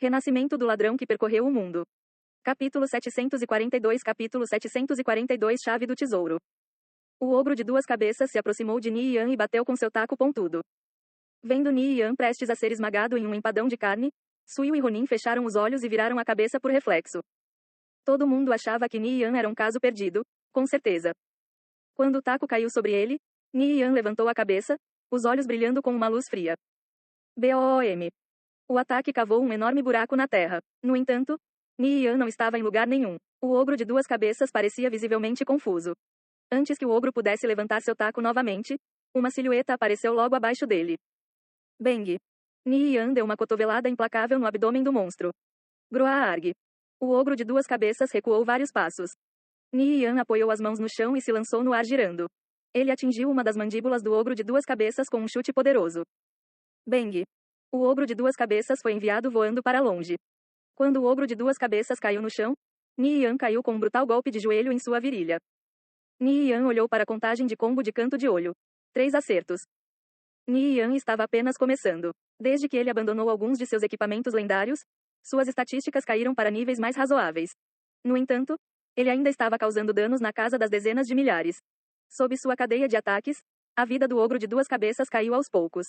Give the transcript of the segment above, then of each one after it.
Renascimento do ladrão que percorreu o mundo. Capítulo 742 Chave do tesouro. O ogro de duas cabeças se aproximou de Niyan e bateu com seu taco pontudo. Vendo Niyan prestes a ser esmagado em um empadão de carne, Suil e Ronin fecharam os olhos e viraram a cabeça por reflexo. Todo mundo achava que Niyan era um caso perdido, com certeza. Quando o taco caiu sobre ele, Niyan levantou a cabeça, os olhos brilhando com uma luz fria. BOOM. O ataque cavou um enorme buraco na terra. No entanto, Niyan não estava em lugar nenhum. O ogro de duas cabeças parecia visivelmente confuso. Antes que o ogro pudesse levantar seu taco novamente, uma silhueta apareceu logo abaixo dele. Bang! Niyan deu uma cotovelada implacável no abdômen do monstro. Groaarg! O ogro de duas cabeças recuou vários passos. Niyan apoiou as mãos no chão e se lançou no ar girando. Ele atingiu uma das mandíbulas do ogro de duas cabeças com um chute poderoso. Bang! O ogro de duas cabeças foi enviado voando para longe. Quando o ogro de duas cabeças caiu no chão, Niyan caiu com um brutal golpe de joelho em sua virilha. Niyan olhou para a contagem de combo de canto de olho. 3 acertos. Niyan estava apenas começando. Desde que ele abandonou alguns de seus equipamentos lendários, suas estatísticas caíram para níveis mais razoáveis. No entanto, ele ainda estava causando danos na casa das dezenas de milhares. Sob sua cadeia de ataques, a vida do ogro de duas cabeças caiu aos poucos.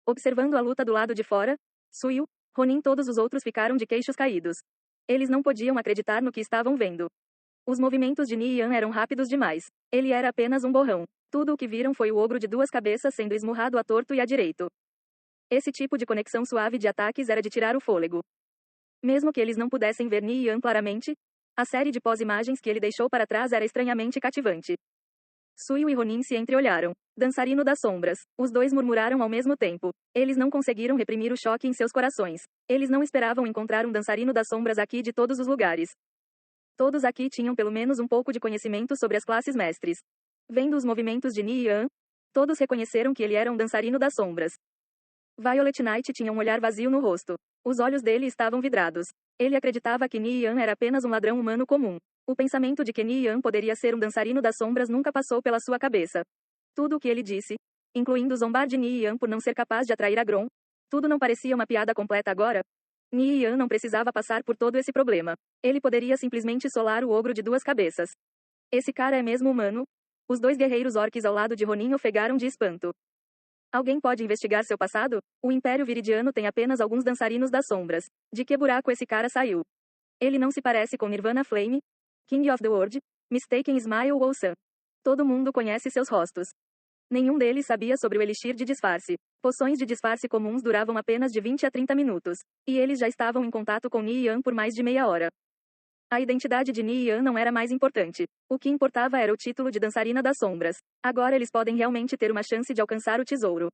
Observando a luta do lado de fora, Suil, Ronin e todos os outros ficaram de queixos caídos. Eles não podiam acreditar no que estavam vendo. Os movimentos de Niyan eram rápidos demais. Ele era apenas um borrão. Tudo o que viram foi o ogro de duas cabeças sendo esmurrado à torto e à direito. Esse tipo de conexão suave de ataques era de tirar o fôlego. Mesmo que eles não pudessem ver Niyan claramente, a série de pós-imagens que ele deixou para trás era estranhamente cativante. Suil e Ronin se entreolharam. Dançarino das sombras. Os dois murmuraram ao mesmo tempo. Eles não conseguiram reprimir o choque em seus corações. Eles não esperavam encontrar um dançarino das sombras aqui de todos os lugares. Todos aqui tinham pelo menos um pouco de conhecimento sobre as classes mestres. Vendo os movimentos de Niyan, todos reconheceram que ele era um dançarino das sombras. Violet Knight tinha um olhar vazio no rosto. Os olhos dele estavam vidrados. Ele acreditava que Niyan era apenas um ladrão humano comum. O pensamento de que Niyan poderia ser um dançarino das sombras nunca passou pela sua cabeça. Tudo o que ele disse, incluindo zombar de Niyan por não ser capaz de atrair a Grom, tudo não parecia uma piada completa agora? Niyan não precisava passar por todo esse problema. Ele poderia simplesmente solar o ogro de duas cabeças. Esse cara é mesmo humano? Os dois guerreiros orques ao lado de Ronin ofegaram de espanto. Alguém pode investigar seu passado? O Império Viridiano tem apenas alguns dançarinos das sombras. De que buraco esse cara saiu? Ele não se parece com Nirvana Flame, King of the World, Mistaken Smile ou Sun. Todo mundo conhece seus rostos. Nenhum deles sabia sobre o elixir de disfarce. Poções de disfarce comuns duravam apenas de 20 a 30 minutos. E eles já estavam em contato com Niyan por mais de meia hora. A identidade de Niyan não era mais importante. O que importava era o título de dançarina das sombras. Agora eles podem realmente ter uma chance de alcançar o tesouro.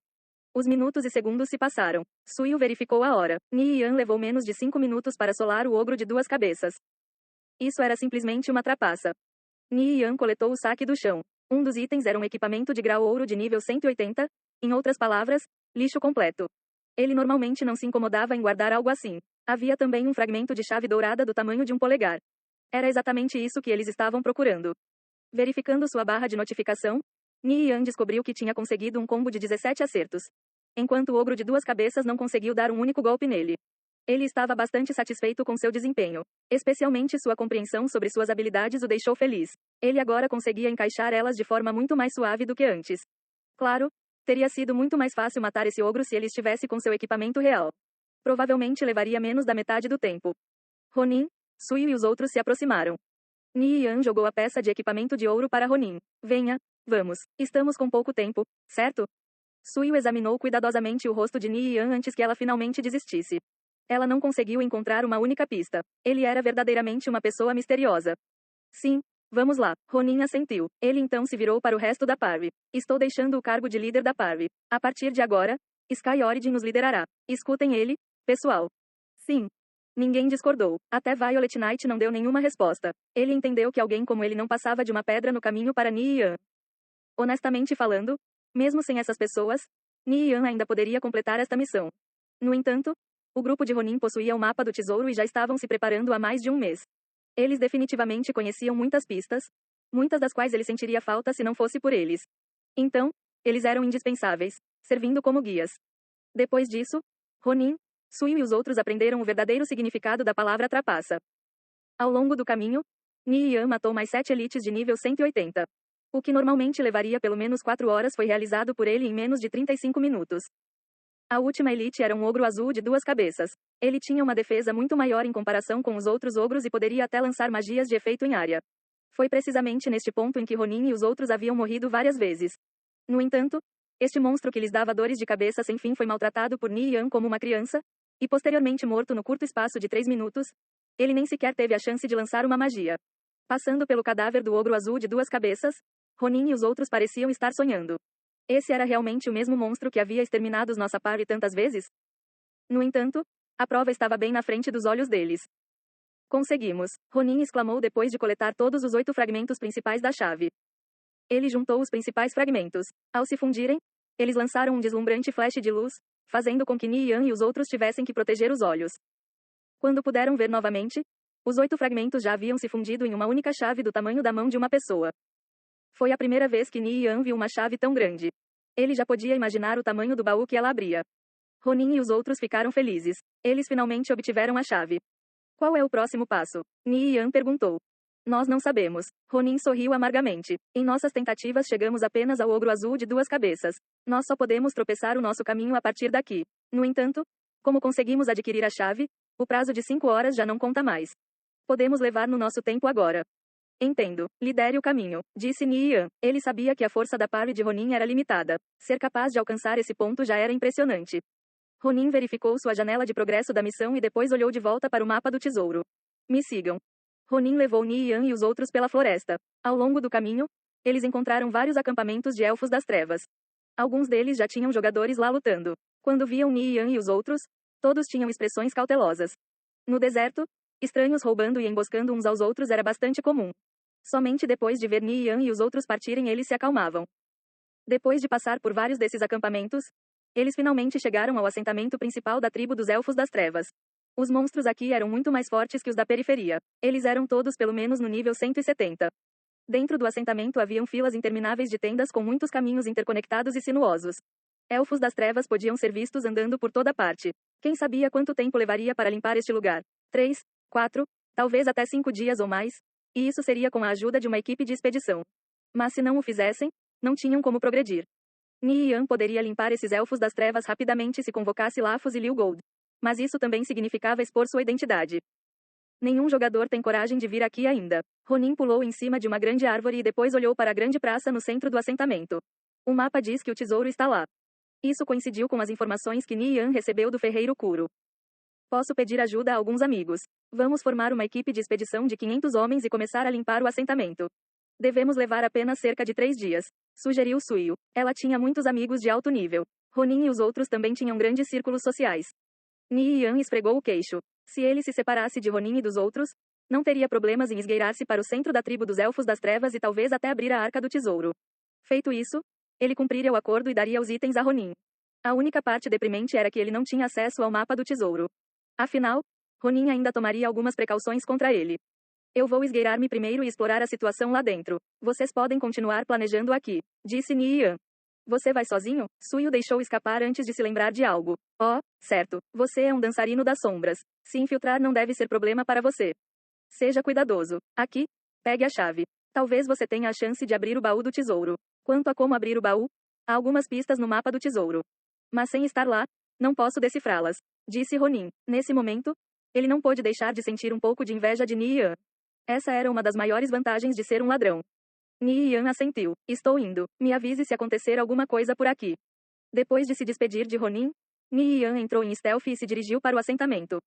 Os minutos e segundos se passaram. Suil verificou a hora. Niyan levou menos de 5 minutos para solar o ogro de duas cabeças. Isso era simplesmente uma trapaça. Niyan coletou o saque do chão. Um dos itens era um equipamento de grau ouro de nível 180, em outras palavras, lixo completo. Ele normalmente não se incomodava em guardar algo assim. Havia também um fragmento de chave dourada do tamanho de um polegar. Era exatamente isso que eles estavam procurando. Verificando sua barra de notificação, Niyan descobriu que tinha conseguido um combo de 17 acertos. Enquanto o ogro de duas cabeças não conseguiu dar um único golpe nele. Ele estava bastante satisfeito com seu desempenho. Especialmente sua compreensão sobre suas habilidades o deixou feliz. Ele agora conseguia encaixar elas de forma muito mais suave do que antes. Claro, teria sido muito mais fácil matar esse ogro se ele estivesse com seu equipamento real. Provavelmente levaria menos da metade do tempo. Ronin, Suil e os outros se aproximaram. Niyan jogou a peça de equipamento de ouro para Ronin. Venha, vamos. Estamos com pouco tempo, certo? Suil examinou cuidadosamente o rosto de Niyan antes que ela finalmente desistisse. Ela não conseguiu encontrar uma única pista. Ele era verdadeiramente uma pessoa misteriosa. Sim, vamos lá. Ronin assentiu. Ele então se virou para o resto da parve. Estou deixando o cargo de líder da parve. A partir de agora, Sky Origin nos liderará. Escutem ele, pessoal. Sim. Ninguém discordou. Até Violet Knight não deu nenhuma resposta. Ele entendeu que alguém como ele não passava de uma pedra no caminho para Niyan. Honestamente falando, mesmo sem essas pessoas, Niyan ainda poderia completar esta missão. No entanto, o grupo de Ronin possuía o mapa do tesouro e já estavam se preparando há mais de um mês. Eles definitivamente conheciam muitas pistas, muitas das quais ele sentiria falta se não fosse por eles. Então, eles eram indispensáveis, servindo como guias. Depois disso, Ronin, Suyu e os outros aprenderam o verdadeiro significado da palavra trapaça. Ao longo do caminho, Ni Yan matou mais 7 elites de nível 180. O que normalmente levaria pelo menos 4 horas foi realizado por ele em menos de 35 minutos. A última elite era um ogro azul de 2 cabeças. Ele tinha uma defesa muito maior em comparação com os outros ogros e poderia até lançar magias de efeito em área. Foi precisamente neste ponto em que Ronin e os outros haviam morrido várias vezes. No entanto, este monstro que lhes dava dores de cabeça sem fim foi maltratado por Ni Yan como uma criança, e posteriormente morto no curto espaço de 3 minutos. Ele nem sequer teve a chance de lançar uma magia. Passando pelo cadáver do ogro azul de 2 cabeças, Ronin e os outros pareciam estar sonhando. Esse era realmente o mesmo monstro que havia exterminado nossa party tantas vezes? No entanto, a prova estava bem na frente dos olhos deles. Conseguimos! Ronin exclamou depois de coletar todos os 8 fragmentos principais da chave. Ele juntou os principais fragmentos. Ao se fundirem, eles lançaram um deslumbrante flash de luz, fazendo com que Ni Yan e os outros tivessem que proteger os olhos. Quando puderam ver novamente, os 8 fragmentos já haviam se fundido em uma única chave do tamanho da mão de uma pessoa. Foi a primeira vez que Ni Yan viu uma chave tão grande. Ele já podia imaginar o tamanho do baú que ela abria. Ronin e os outros ficaram felizes. Eles finalmente obtiveram a chave. Qual é o próximo passo? Ni Yan perguntou. Nós não sabemos. Ronin sorriu amargamente. Em nossas tentativas chegamos apenas ao ogro azul de 2 cabeças. Nós só podemos tropeçar o nosso caminho a partir daqui. No entanto, como conseguimos adquirir a chave, o prazo de 5 horas já não conta mais. Podemos levar no nosso tempo agora. Entendo. Lidere o caminho, disse Ni Yan. Ele sabia que a força da party de Ronin era limitada. Ser capaz de alcançar esse ponto já era impressionante. Ronin verificou sua janela de progresso da missão e depois olhou de volta para o mapa do tesouro. Me sigam. Ronin levou Ni Yan e os outros pela floresta. Ao longo do caminho, eles encontraram vários acampamentos de elfos das trevas. Alguns deles já tinham jogadores lá lutando. Quando viam Ni Yan e os outros, todos tinham expressões cautelosas. No deserto, estranhos roubando e emboscando uns aos outros era bastante comum. Somente depois de ver Ni Yan e os outros partirem eles se acalmavam. Depois de passar por vários desses acampamentos, eles finalmente chegaram ao assentamento principal da tribo dos Elfos das Trevas. Os monstros aqui eram muito mais fortes que os da periferia. Eles eram todos pelo menos no nível 170. Dentro do assentamento haviam filas intermináveis de tendas com muitos caminhos interconectados e sinuosos. Elfos das Trevas podiam ser vistos andando por toda parte. Quem sabia quanto tempo levaria para limpar este lugar? 3, 4, talvez até 5 dias ou mais. E isso seria com a ajuda de uma equipe de expedição. Mas se não o fizessem, não tinham como progredir. Ni Yan poderia limpar esses elfos das trevas rapidamente se convocasse Lafos e Liu Gold. Mas isso também significava expor sua identidade. Nenhum jogador tem coragem de vir aqui ainda. Ronin pulou em cima de uma grande árvore e depois olhou para a grande praça no centro do assentamento. O mapa diz que o tesouro está lá. Isso coincidiu com as informações que Ni Yan recebeu do ferreiro Kuro. Posso pedir ajuda a alguns amigos. Vamos formar uma equipe de expedição de 500 homens e começar a limpar o assentamento. Devemos levar apenas cerca de 3 dias, sugeriu Suyu. Ela tinha muitos amigos de alto nível. Ronin e os outros também tinham grandes círculos sociais. Ni Yan esfregou o queixo. Se ele se separasse de Ronin e dos outros, não teria problemas em esgueirar-se para o centro da tribo dos Elfos das Trevas e talvez até abrir a Arca do Tesouro. Feito isso, ele cumpriria o acordo e daria os itens a Ronin. A única parte deprimente era que ele não tinha acesso ao mapa do tesouro. Afinal, Ronin ainda tomaria algumas precauções contra ele. Eu vou esgueirar-me primeiro e explorar a situação lá dentro. Vocês podem continuar planejando aqui, disse Ni Yan. Você vai sozinho? Suyu deixou escapar antes de se lembrar de algo. Oh, certo. Você é um dançarino das sombras. Se infiltrar não deve ser problema para você. Seja cuidadoso. Aqui, pegue a chave. Talvez você tenha a chance de abrir o baú do tesouro. Quanto a como abrir o baú, há algumas pistas no mapa do tesouro. Mas sem estar lá, não posso decifrá-las, disse Ronin. Nesse momento, ele não pôde deixar de sentir um pouco de inveja de Ni Yan. Essa era uma das maiores vantagens de ser um ladrão. Ni Yan assentiu. Estou indo. Me avise se acontecer alguma coisa por aqui. Depois de se despedir de Ronin, Ni Yan entrou em stealth e se dirigiu para o assentamento.